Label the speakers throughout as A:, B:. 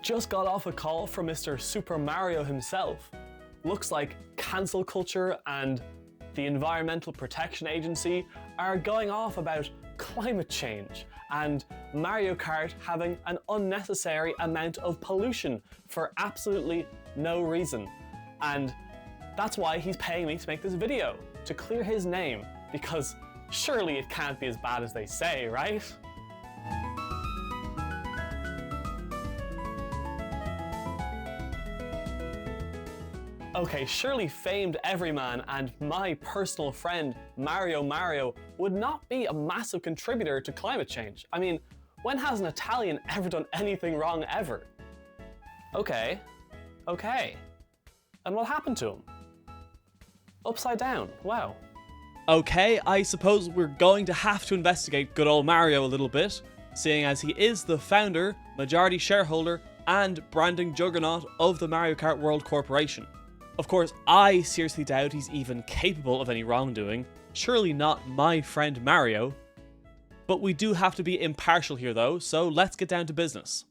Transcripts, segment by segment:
A: Just got off a call from Mr. Super Mario himself. Looks like cancel culture and the Environmental Protection Agency are going off about climate change and Mario Kart having an unnecessary amount of pollution for absolutely no reason. And that's why he's paying me to make this video, to clear his name, because surely it can't be as bad as they say, right? Okay, surely famed everyman and my personal friend Mario would not be a massive contributor to climate change. I mean, when has an Italian ever done anything wrong ever? Okay. And what happened to him? Upside down, wow.
B: Okay, I suppose we're going to have to investigate good old Mario a little bit, seeing as he is the founder, majority shareholder, and branding juggernaut of the Mario Kart World Corporation. Of course, I seriously doubt he's even capable of any wrongdoing, surely not my friend Mario. But we do have to be impartial here though, so let's get down to business.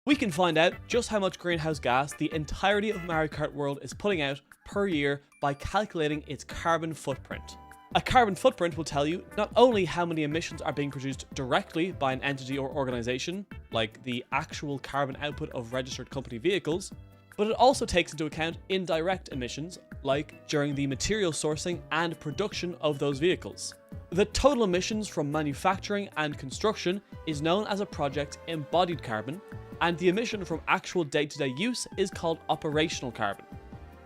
B: We can find out just how much greenhouse gas the entirety of Mario Kart World is putting out per year by calculating its carbon footprint. A carbon footprint will tell you not only how many emissions are being produced directly by an entity or organization, like the actual carbon output of registered company vehicles, but it also takes into account indirect emissions, like during the material sourcing and production of those vehicles. The total emissions from manufacturing and construction is known as a project's embodied carbon, and the emission from actual day-to-day use is called operational carbon.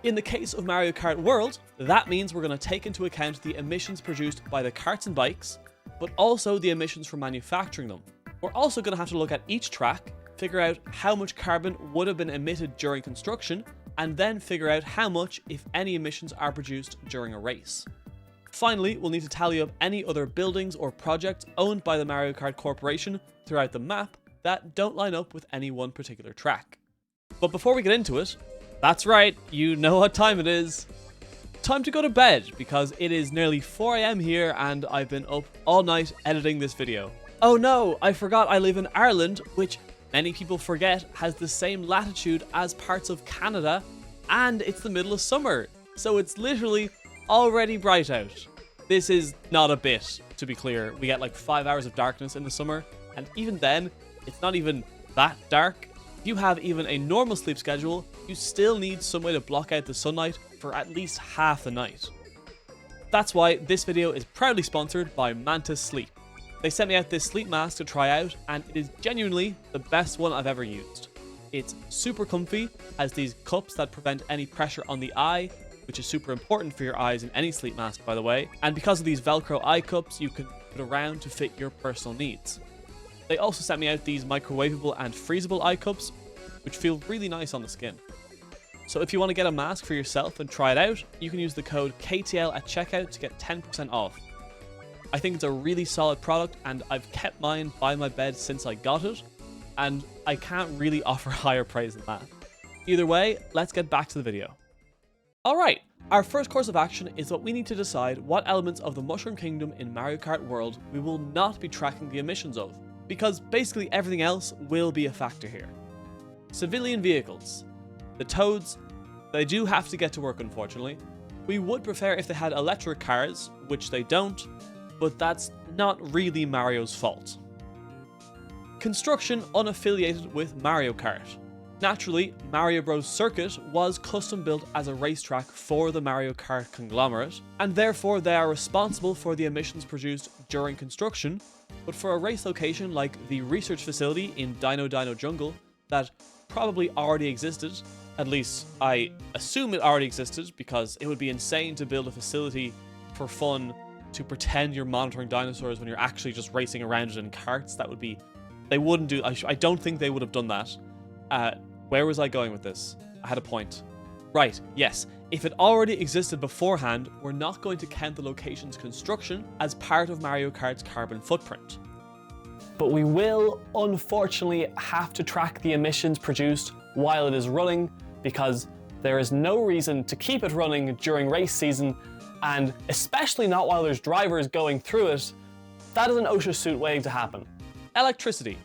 B: In the case of Mario Kart World, that means we're going to take into account the emissions produced by the karts and bikes, but also the emissions from manufacturing them. We're also going to have to look at each track, figure out how much carbon would have been emitted during construction, and then figure out how much, if any, emissions are produced during a race. Finally, we'll need to tally up any other buildings or projects owned by the Mario Kart Corporation throughout the map that don't line up with any one particular track. But before we get into it, that's right, you know what time it is. Time to go to bed, because it is nearly 4 AM here and I've been up all night editing this video. Oh no, I forgot I live in Ireland, which many people forget has the same latitude as parts of Canada, and it's the middle of summer, so it's literally already bright out. This is not a bit, to be clear. We get like 5 hours of darkness in the summer, and even then, it's not even that dark. If you have even a normal sleep schedule, you still need some way to block out the sunlight for at least half the night. That's why this video is proudly sponsored by Mantis Sleep. They sent me out this sleep mask to try out, and it is genuinely the best one I've ever used. It's super comfy, has these cups that prevent any pressure on the eye, which is super important for your eyes in any sleep mask, by the way, and because of these Velcro eye cups, you can put around to fit your personal needs. They also sent me out these microwavable and freezable eye cups, which feel really nice on the skin. So if you want to get a mask for yourself and try it out, you can use the code KTL at checkout to get 10% off. I think it's a really solid product, and I've kept mine by my bed since I got it, and I can't really offer higher praise than that. Either way, let's get back to the video. Alright, our first course of action is that we need to decide what elements of the Mushroom Kingdom in Mario Kart World we will not be tracking the emissions of, because basically everything else will be a factor here. Civilian vehicles. The Toads, they do have to get to work, unfortunately. We would prefer if they had electric cars, which they don't, but that's not really Mario's fault. Construction unaffiliated with Mario Kart. Naturally, Mario Bros. Circuit was custom built as a racetrack for the Mario Kart conglomerate, and therefore they are responsible for the emissions produced during construction, but for a race location like the research facility in Dino Jungle that probably already existed, at least I assume it already existed, because it would be insane to build a facility for fun to pretend you're monitoring dinosaurs when you're actually just racing around it in carts. That would be... They wouldn't do... I don't think they would have done that. Where was I going with this? I had a point. Right, yes. If it already existed beforehand, we're not going to count the location's construction as part of Mario Kart's carbon footprint.
A: But we will, unfortunately, have to track the emissions produced while it is running, because there is no reason to keep it running during race season, and especially not while there's drivers going through it. That is an OSHA suit waiting to happen.
B: Electricity.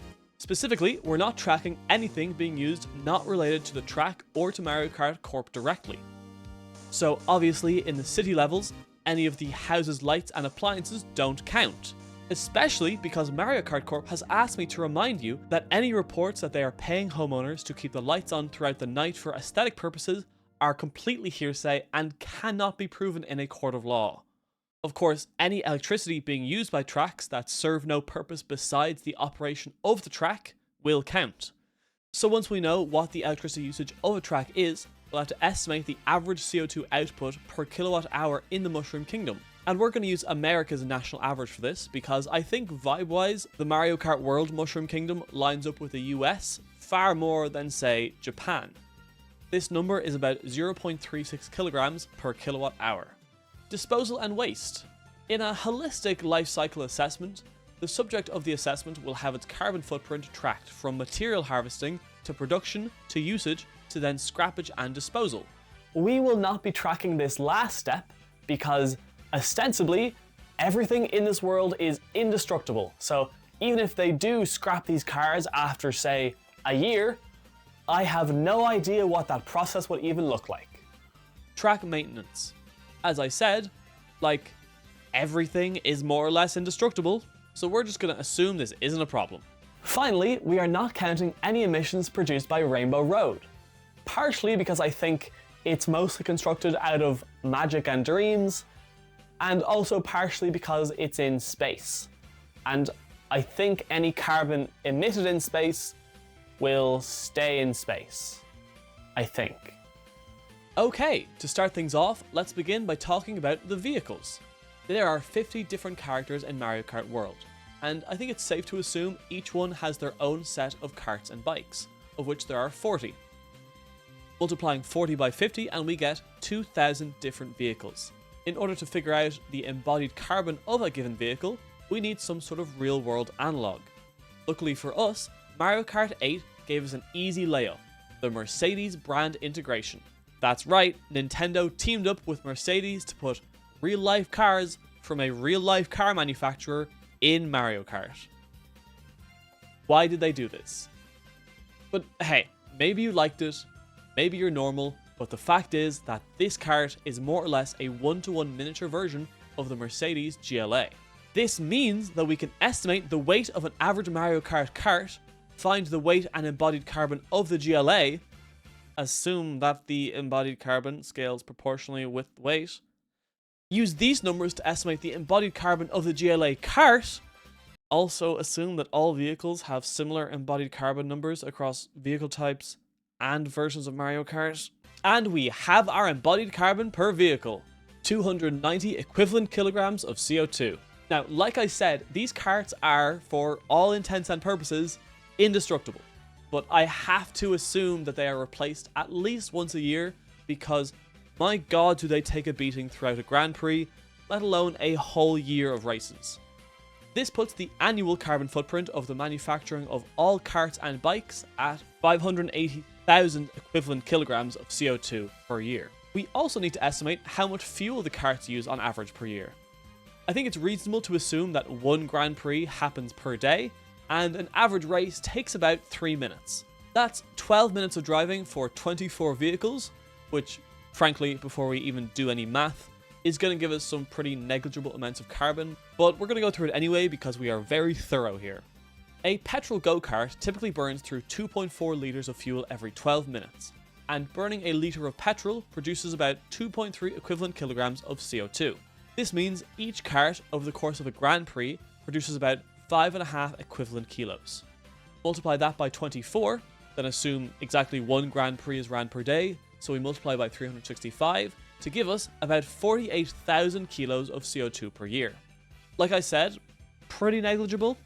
B: Specifically, we're not tracking anything being used not related to the track or to Mario Kart Corp directly. So obviously in the city levels, any of the houses, lights and appliances don't count. Especially because Mario Kart Corp has asked me to remind you that any reports that they are paying homeowners to keep the lights on throughout the night for aesthetic purposes are completely hearsay and cannot be proven in a court of law. Of course, any electricity being used by tracks that serve no purpose besides the operation of the track will count. So once we know what the electricity usage of a track is, we'll have to estimate the average CO2 output per kilowatt hour in the Mushroom Kingdom. And we're going to use America's national average for this because I think vibe-wise, the Mario Kart World Mushroom Kingdom lines up with the US far more than, say, Japan. This number is about 0.36 kilograms per kilowatt hour. Disposal and waste. In a holistic life cycle assessment, the subject of the assessment will have its carbon footprint tracked from material harvesting to production to usage to then scrappage and disposal.
A: We will not be tracking this last step because ostensibly, everything in this world is indestructible. So even if they do scrap these cars after, say, a year, I have no idea what that process would even look like.
B: Track maintenance. As I said, like, everything is more or less indestructible, so we're just going to assume this isn't a problem.
A: Finally, we are not counting any emissions produced by Rainbow Road. Partially because I think it's mostly constructed out of magic and dreams, and also partially because it's in space. And I think any carbon emitted in space will stay in space. I think.
B: Okay, to start things off, let's begin by talking about the vehicles. There are 50 different characters in Mario Kart World, and I think it's safe to assume each one has their own set of karts and bikes, of which there are 40. Multiplying 40 by 50 and we get 2,000 different vehicles. In order to figure out the embodied carbon of a given vehicle, we need some sort of real-world analog. Luckily for us, Mario Kart 8 gave us an easy layup, the Mercedes brand integration. That's right, Nintendo teamed up with Mercedes to put real-life cars from a real-life car manufacturer in Mario Kart. Why did they do this? But hey, maybe you liked it, maybe you're normal, but the fact is that this kart is more or less a one-to-one miniature version of the Mercedes GLA. This means that we can estimate the weight of an average Mario Kart kart, find the weight and embodied carbon of the GLA, assume that the embodied carbon scales proportionally with weight, use these numbers to estimate the embodied carbon of the GLA kart, also assume that all vehicles have similar embodied carbon numbers across vehicle types and versions of Mario Kart, and we have our embodied carbon per vehicle, 290 equivalent kilograms of CO2. Now, like I said, these karts are, for all intents and purposes, indestructible. But I have to assume that they are replaced at least once a year because, my god, do they take a beating throughout a Grand Prix, let alone a whole year of races. This puts the annual carbon footprint of the manufacturing of all karts and bikes at 580,000 equivalent kilograms of CO2 per year. We also need to estimate how much fuel the karts use on average per year. I think it's reasonable to assume that one Grand Prix happens per day, and an average race takes about 3 minutes. That's 12 minutes of driving for 24 vehicles, which, frankly, before we even do any math, is going to give us some pretty negligible amounts of carbon, but we're going to go through it anyway because we are very thorough here. A petrol go-kart typically burns through 2.4 litres of fuel every 12 minutes, and burning a litre of petrol produces about 2.3 equivalent kilograms of CO2. This means each kart over the course of a Grand Prix produces about 5.5 equivalent kilos. Multiply that by 24, then assume exactly one Grand Prix is ran per day, so we multiply by 365 to give us about 48,000 kilos of CO2 per year. Like I said, pretty negligible.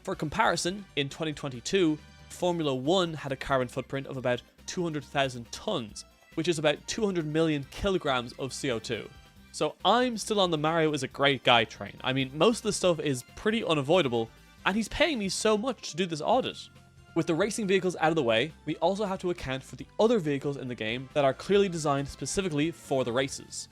B: For comparison, in 2022, Formula 1 had a carbon footprint of about 200,000 tons, which is about 200 million kilograms of CO2. So I'm still on the Mario is a great guy train. I mean, most of the stuff is pretty unavoidable, and he's paying me so much to do this audit. With the racing vehicles out of the way, we also have to account for the other vehicles in the game that are clearly designed specifically for the races.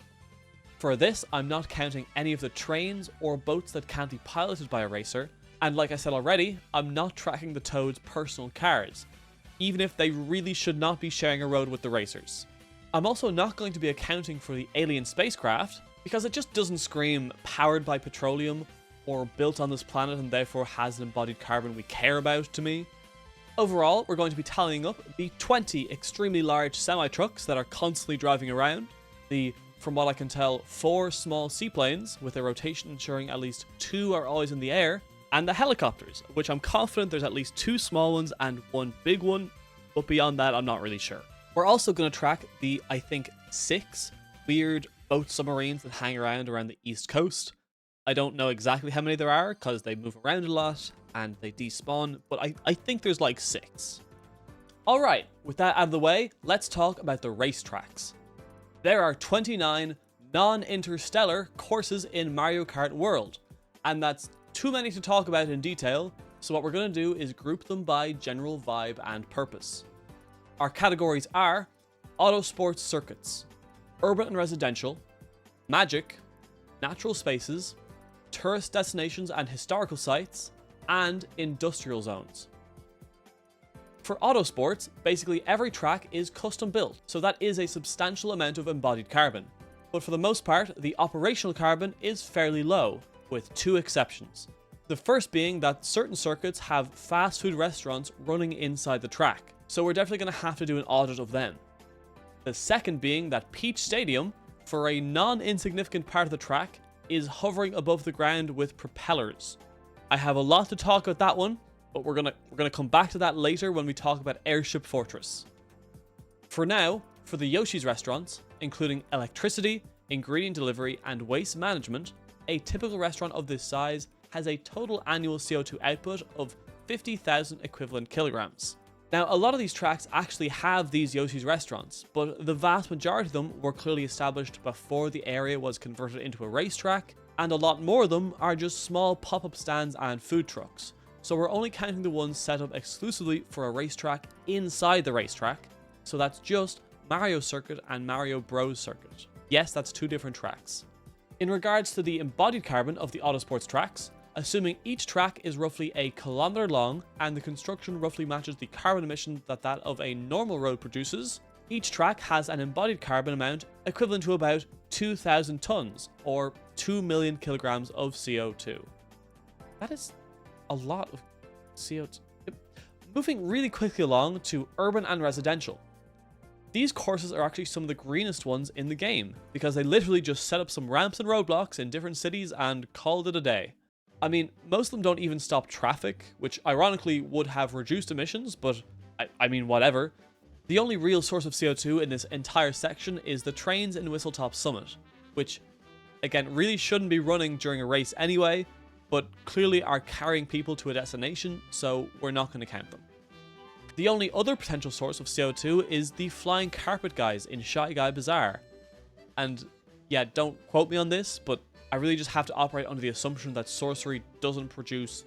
B: For this, I'm not counting any of the trains or boats that can't be piloted by a racer, And like I said already, I'm not tracking the Toads' personal cars, even if they really should not be sharing a road with the racers. I'm also not going to be accounting for the alien spacecraft, because it just doesn't scream powered by petroleum or built on this planet and therefore has an embodied carbon we care about to me. Overall, we're going to be tallying up the 20 extremely large semi-trucks that are constantly driving around, the, from what I can tell, 4 small seaplanes with a rotation ensuring at least 2 are always in the air, and the helicopters, which I'm confident there's at least 2 small ones and 1 big one, but beyond that I'm not really sure. We're also going to track the, I think, 6 weird boat submarines that hang around the east coast. I don't know exactly how many there are because they move around a lot and they despawn, but I think there's like 6. Alright, with that out of the way, let's talk about the racetracks. There are 29 non-interstellar courses in Mario Kart World, and that's too many to talk about in detail, so what we're going to do is group them by general vibe and purpose. Our categories are Auto Sports Circuits, Urban and Residential, Magic, Natural Spaces, Tourist Destinations and Historical Sites, and Industrial Zones. For Autosports, basically every track is custom built, so that is a substantial amount of embodied carbon. But for the most part, the operational carbon is fairly low, with 2 exceptions. The first being that certain circuits have fast food restaurants running inside the track, so we're definitely going to have to do an audit of them. The second being that Peach Stadium, for a non-insignificant part of the track, is hovering above the ground with propellers. I have a lot to talk about that one, but we're gonna come back to that later when we talk about Airship Fortress. For now, for the Yoshi's restaurants, including electricity, ingredient delivery, and waste management, a typical restaurant of this size has a total annual CO2 output of 50,000 equivalent kilograms. Now, a lot of these tracks actually have these Yoshi's restaurants, but the vast majority of them were clearly established before the area was converted into a racetrack, and a lot more of them are just small pop-up stands and food trucks. So we're only counting the ones set up exclusively for a racetrack inside the racetrack, so that's just Mario Circuit and Mario Bros Circuit. Yes, that's 2 different tracks. In regards to the embodied carbon of the Autosports tracks, assuming each track is roughly a kilometer long and the construction roughly matches the carbon emission that of a normal road produces, each track has an embodied carbon amount equivalent to about 2,000 tons, or 2 million kilograms of CO2. That is a lot of CO2. Moving really quickly along to urban and residential. These courses are actually some of the greenest ones in the game, because they literally just set up some ramps and roadblocks in different cities and called it a day. I mean, most of them don't even stop traffic, which ironically would have reduced emissions, but I mean, whatever. The only real source of CO2 in this entire section is the trains in Whistletop Summit, which, again, really shouldn't be running during a race anyway, but clearly are carrying people to a destination, so we're not going to count them. The only other potential source of CO2 is the flying carpet guys in Shy Guy Bazaar. And yeah, don't quote me on this, but I really just have to operate under the assumption that sorcery doesn't produce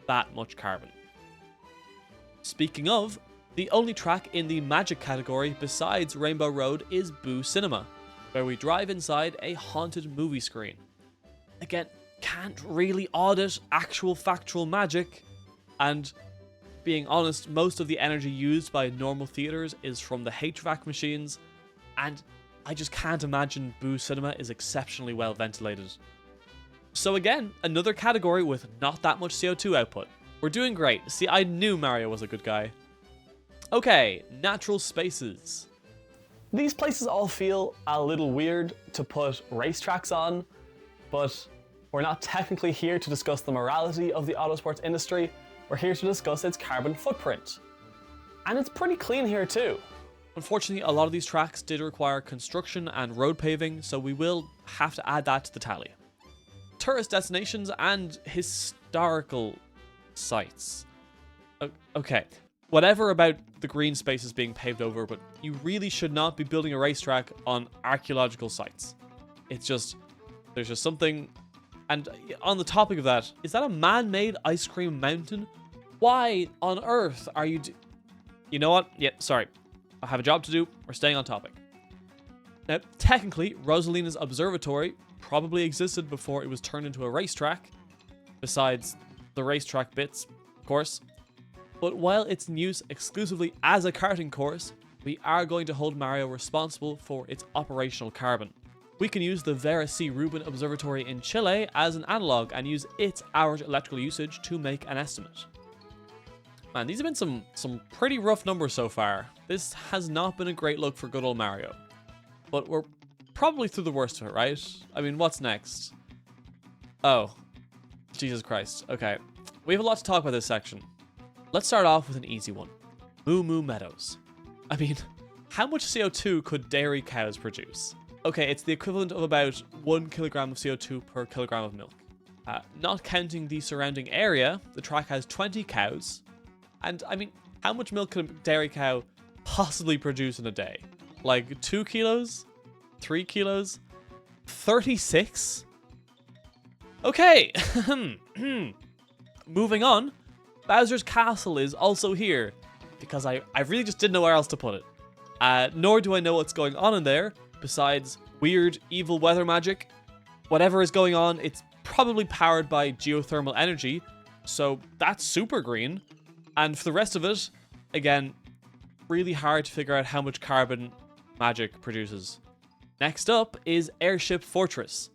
B: that much carbon. Speaking of, the only track in the magic category besides Rainbow Road is Boo Cinema, where we drive inside a haunted movie screen. Again, can't really audit actual factual magic, and being honest, most of the energy used by normal theaters is from the HVAC machines, and I just can't imagine Boo Cinema is exceptionally well ventilated. So again, another category with not that much CO2 output. We're doing great. See, I knew Mario was a good guy. Okay, natural spaces.
A: These places all feel a little weird to put racetracks on, but we're not technically here to discuss the morality of the autosports industry. We're here to discuss its carbon footprint. And it's pretty clean here too.
B: Unfortunately, a lot of these tracks did require construction and road paving, so we will have to add that to the tally. Tourist destinations and historical sites. Okay, whatever about the green spaces being paved over, but you really should not be building a racetrack on archaeological sites. It's just, there's just something. And on the topic of that, is that a man-made ice cream mountain? Why on earth are you You know what? Yeah, sorry. I have a job to do. We're staying on topic. Now, technically, Rosalina's observatory probably existed before it was turned into a racetrack. Besides, the racetrack bits, of course. But while it's in use exclusively as a karting course, we are going to hold Mario responsible for its operational carbon. We can use the Vera C. Rubin Observatory in Chile as an analog and use its average electrical usage to make an estimate. Man, these have been some pretty rough numbers so far. This has not been a great look for good old Mario. But we're probably through the worst of it, right? I mean, what's next? Oh, Jesus Christ. Okay, we have a lot to talk about this section. Let's start off with an easy one. Moo Moo Meadows. I mean, how much CO2 could dairy cows produce? Okay, it's the equivalent of about 1 kilogram of CO2 per kilogram of milk. Not counting the surrounding area, the track has 20 cows. And I mean, how much milk can a dairy cow possibly produce in a day? Like 2 kilos? 3 kilos? 36? Okay. Moving on. Bowser's Castle is also here, because I really just didn't know where else to put it. Nor do I know what's going on in there, besides weird, evil weather magic. Whatever is going on, it's probably powered by geothermal energy, so that's super green. And for the rest of it, again, really hard to figure out how much carbon magic produces. Next up is Airship Fortress.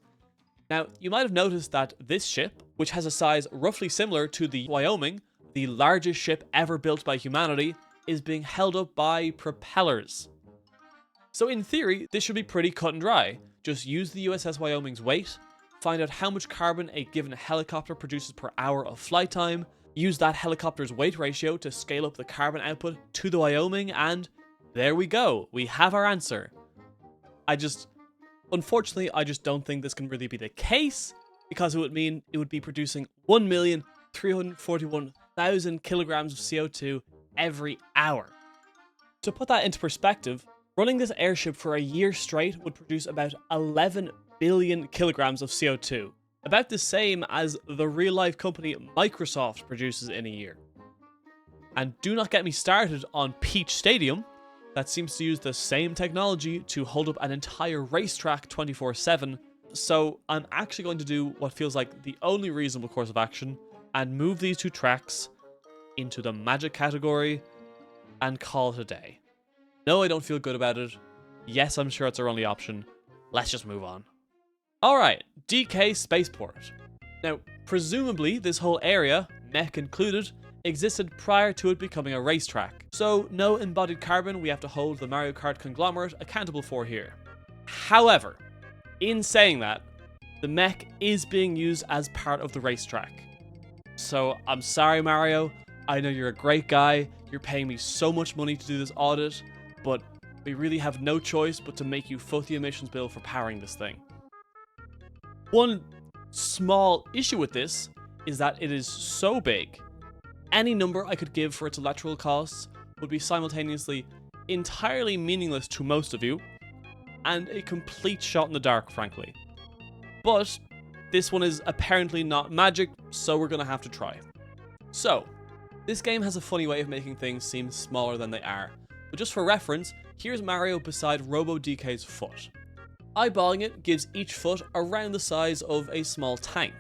B: Now, you might have noticed that this ship, which has a size roughly similar to the Wyoming, the largest ship ever built by humanity, is being held up by propellers. So in theory, this should be pretty cut and dry. Just use the USS Wyoming's weight, find out how much carbon a given helicopter produces per hour of flight time, use that helicopter's weight ratio to scale up the carbon output to the Wyoming, and there we go. We have our answer. Unfortunately, I just don't think this can really be the case, because it would mean it would be producing 1,341,000 kilograms of CO2 every hour. To put that into perspective, running this airship for a year straight would produce about 11 billion kilograms of CO2, about the same as the real-life company Microsoft produces in a year. And do not get me started on Peach Stadium, that seems to use the same technology to hold up an entire racetrack 24/7, so I'm actually going to do what feels like the only reasonable course of action, and move these two tracks into the magic category and call it a day. No, I don't feel good about it. Yes, I'm sure it's our only option. Let's just move on. Alright, DK Spaceport. Now, presumably this whole area, mech included, existed prior to it becoming a racetrack. So no embodied carbon we have to hold the Mario Kart conglomerate accountable for here. However, in saying that, the mech is being used as part of the racetrack. So I'm sorry, Mario, I know you're a great guy, you're paying me so much money to do this audit, but we really have no choice but to make you foot the emissions bill for powering this thing. One small issue with this is that it is so big, any number I could give for its electrical costs would be simultaneously entirely meaningless to most of you, and a complete shot in the dark, frankly. But this one is apparently not magic, so we're gonna have to try. So, this game has a funny way of making things seem smaller than they are, but just for reference, here's Mario beside Robo DK's foot. Eyeballing it gives each foot around the size of a small tank.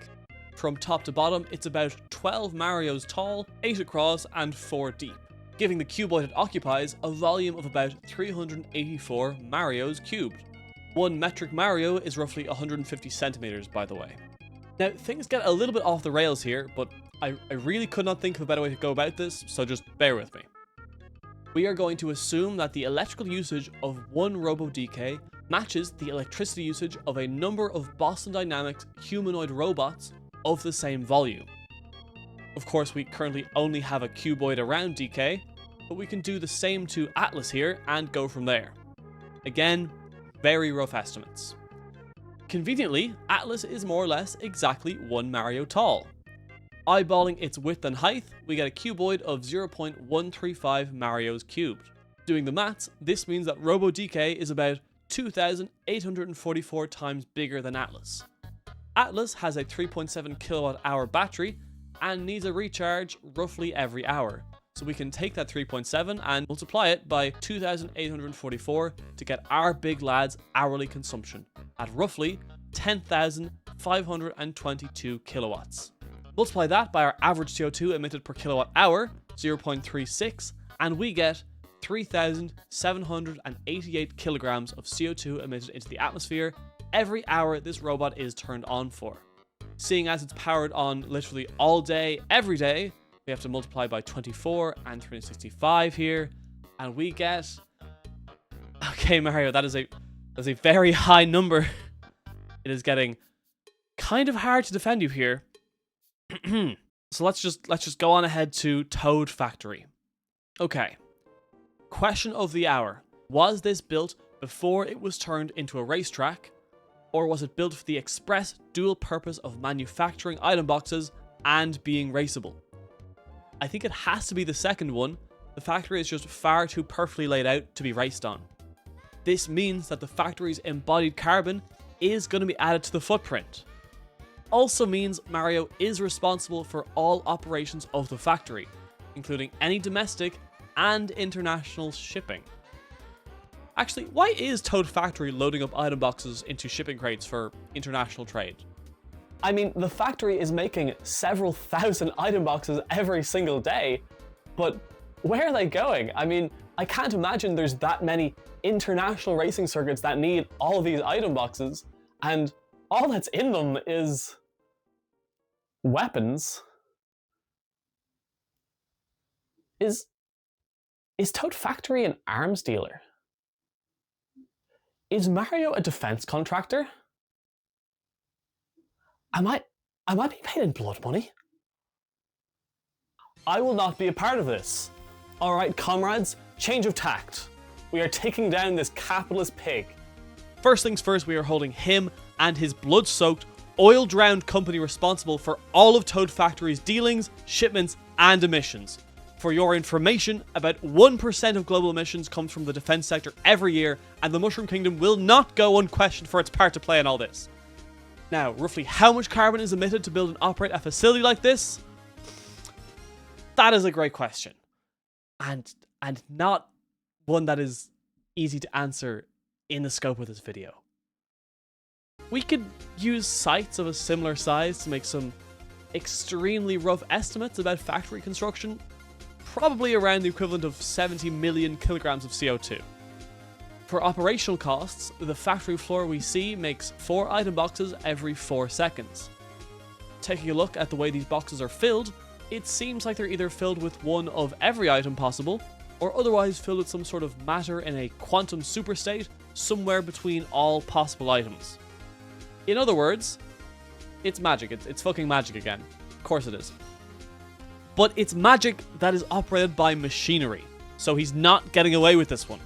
B: From top to bottom, it's about 12 Marios tall, 8 across, and 4 deep, giving the cuboid it occupies a volume of about 384 Marios cubed. One metric Mario is roughly 150 centimeters, by the way. Now, things get a little bit off the rails here, but I really could not think of a better way to go about this, so just bear with me. We are going to assume that the electrical usage of one Robo DK matches the electricity usage of a number of Boston Dynamics humanoid robots of the same volume. Of course, we currently only have a cuboid around DK, but we can do the same to Atlas here and go from there. Again, very rough estimates. Conveniently, Atlas is more or less exactly 1 Mario tall. Eyeballing its width and height, we get a cuboid of 0.135 Marios cubed. Doing the maths, this means that Robo DK is about 2,844 times bigger than Atlas. Atlas has a 3.7 kilowatt hour battery and needs a recharge roughly every hour. So we can take that 3.7 and multiply it by 2,844 to get our big lad's hourly consumption at roughly 10,522 kilowatts. Multiply that by our average CO2 emitted per kilowatt hour, 0.36, and we get 3,788 kilograms of CO2 emitted into the atmosphere every hour this robot is turned on for. Seeing as it's powered on literally all day, every day, we have to multiply by 24 and 365 here, and we get... Okay, Mario, that is a very high number. It is getting kind of hard to defend you here. So let's just go on ahead to Toad Factory. Okay. Question of the hour. Was this built before it was turned into a racetrack, or was it built for the express dual purpose of manufacturing item boxes and being raceable? I think it has to be the second one. The factory is just far too perfectly laid out to be raced on. This means that the factory's embodied carbon is going to be added to the footprint. Also means Mario is responsible for all operations of the factory, including any domestic and international shipping. Actually, why is Toad Factory loading up item boxes into shipping crates for international trade?
A: I mean, the factory is making several thousand item boxes every single day, but where are they going? I mean, I can't imagine there's that many international racing circuits that need all of these item boxes, and all that's in them is weapons. Is Toad Factory an arms dealer? Is Mario a defense contractor? Am I being paid in blood money? I will not be a part of this. All right, comrades, change of tact. We are taking down this capitalist pig.
B: First things first, we are holding him and his blood-soaked, oil-drowned company responsible for all of Toad Factory's dealings, shipments, and emissions. For your information, about 1% of global emissions comes from the defense sector every year, and the Mushroom Kingdom will not go unquestioned for its part to play in all this. Now, roughly how much carbon is emitted to build and operate a facility like this? That is a great question. And not one that is easy to answer in the scope of this video. We could use sites of a similar size to make some extremely rough estimates about factory construction, probably around the equivalent of 70 million kilograms of CO2. For operational costs, the factory floor we see makes 4 item boxes every 4 seconds. Taking a look at the way these boxes are filled, it seems like they're either filled with one of every item possible, or otherwise filled with some sort of matter in a quantum superstate somewhere between all possible items. In other words, it's magic. It's fucking magic again. Of course it is. But it's magic that is operated by machinery, so he's not getting away with this one.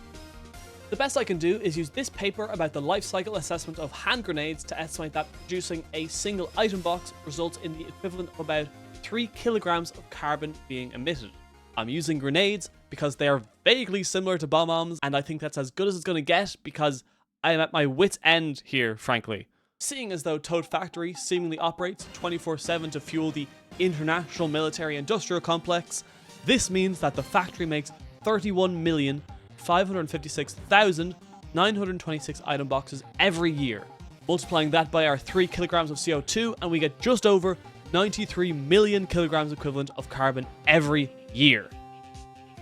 B: The best I can do is use this paper about the life cycle assessment of hand grenades to estimate that producing a single item box results in the equivalent of about 3 kilograms of carbon being emitted. I'm using grenades because they are vaguely similar to bomb-oms, and I think that's as good as it's going to get because I am at my wit's end here, frankly. Seeing as though Toad Factory seemingly operates 24/7 to fuel the international military-industrial complex, this means that the factory makes 31,556,926 item boxes every year. Multiplying that by our 3 kilograms of CO2, and we get just over 93 million kilograms equivalent of carbon every year.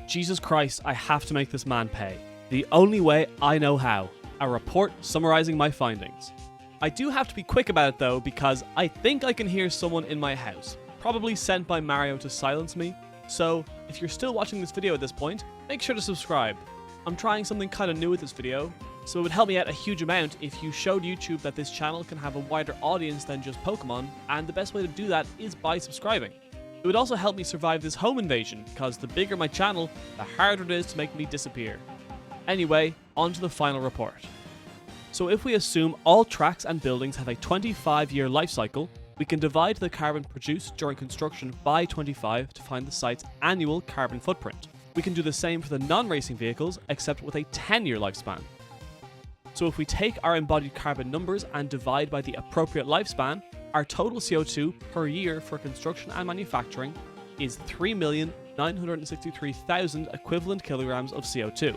B: Jesus Christ, I have to make this man pay. The only way I know how. A report summarizing my findings. I do have to be quick about it though, because I think I can hear someone in my house, probably sent by Mario to silence me. So if you're still watching this video at this point, make sure to subscribe. I'm trying something kind of new with this video, so it would help me out a huge amount if you showed YouTube that this channel can have a wider audience than just Pokemon, and the best way to do that is by subscribing. It would also help me survive this home invasion, because the bigger my channel, the harder it is to make me disappear. Anyway, on to the final report. So if we assume all tracks and buildings have a 25-year life cycle, we can divide the carbon produced during construction by 25 to find the site's annual carbon footprint. We can do the same for the non-racing vehicles, except with a 10-year lifespan. So if we take our embodied carbon numbers and divide by the appropriate lifespan, our total CO2 per year for construction and manufacturing is 3,963,000 equivalent kilograms of CO2.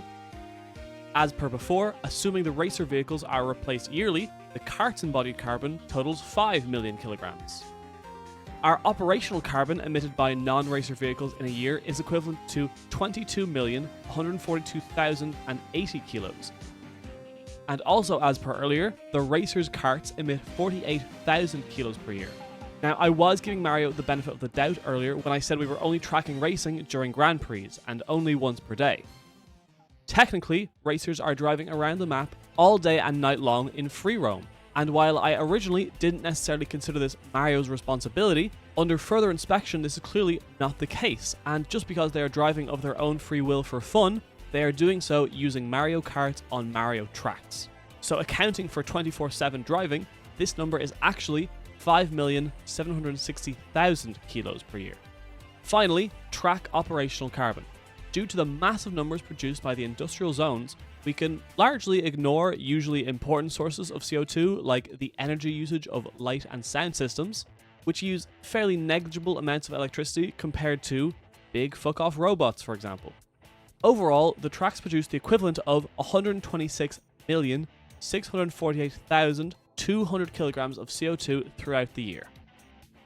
B: As per before, assuming the racer vehicles are replaced yearly, the Kart's embodied carbon totals 5 million kilograms. Our operational carbon emitted by non-racer vehicles in a year is equivalent to 22,142,080 kilos. And also, as per earlier, the racers' karts emit 48,000 kilos per year. Now, I was giving Mario the benefit of the doubt earlier when I said we were only tracking racing during Grand Prix, and only once per day. Technically, racers are driving around the map all day and night long in free roam, and while I originally didn't necessarily consider this Mario's responsibility, under further inspection this is clearly not the case, and just because they are driving of their own free will for fun, they are doing so using Mario Kart on Mario tracks. So accounting for 24/7 driving, this number is actually 5,760,000 kilos per year. Finally, track operational carbon. Due to the massive numbers produced by the industrial zones, we can largely ignore usually important sources of CO2 like the energy usage of light and sound systems, which use fairly negligible amounts of electricity compared to big fuck-off robots, for example. Overall, the tracks produce the equivalent of 126,648,200 kilograms of CO2 throughout the year.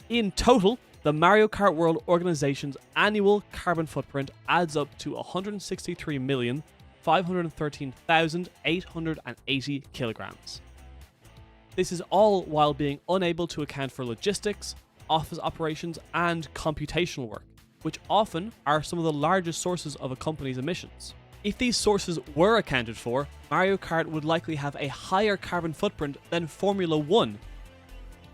B: In total, the Mario Kart World organization's annual carbon footprint adds up to 163,513,880 kilograms. This is all while being unable to account for logistics, office operations, and computational work, which often are some of the largest sources of a company's emissions. If these sources were accounted for, Mario Kart would likely have a higher carbon footprint than Formula 1.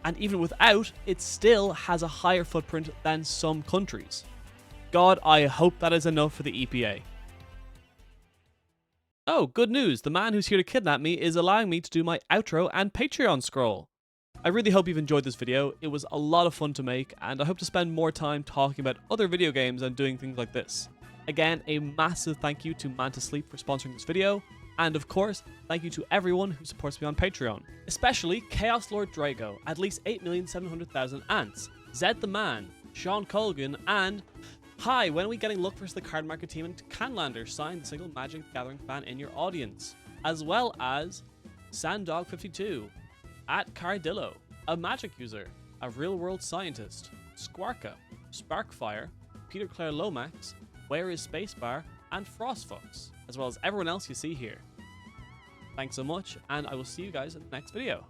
B: And even without, it still has a higher footprint than some countries. God, I hope that is enough for the EPA. Oh, good news, the man who's here to kidnap me is allowing me to do my outro and Patreon scroll. I really hope you've enjoyed this video. It was a lot of fun to make, and I hope to spend more time talking about other video games and doing things like this. Again, a massive thank you to Man to Sleep for sponsoring this video, and of course, thank you to everyone who supports me on Patreon, especially Chaos Lord Drago, at least 8,700,000 ants, Zed the Man, Sean Colgan, and hi, when are we getting Look vs the Card Market team and Canlander signed the single Magic the Gathering fan in your audience, as well as Sandog52, at Cardillo, a Magic user, a real world scientist, Squarka, Sparkfire, Peter Clare Lomax, Where is Spacebar, and Frostfox, as well as everyone else you see here. Thanks so much, and I will see you guys in the next video.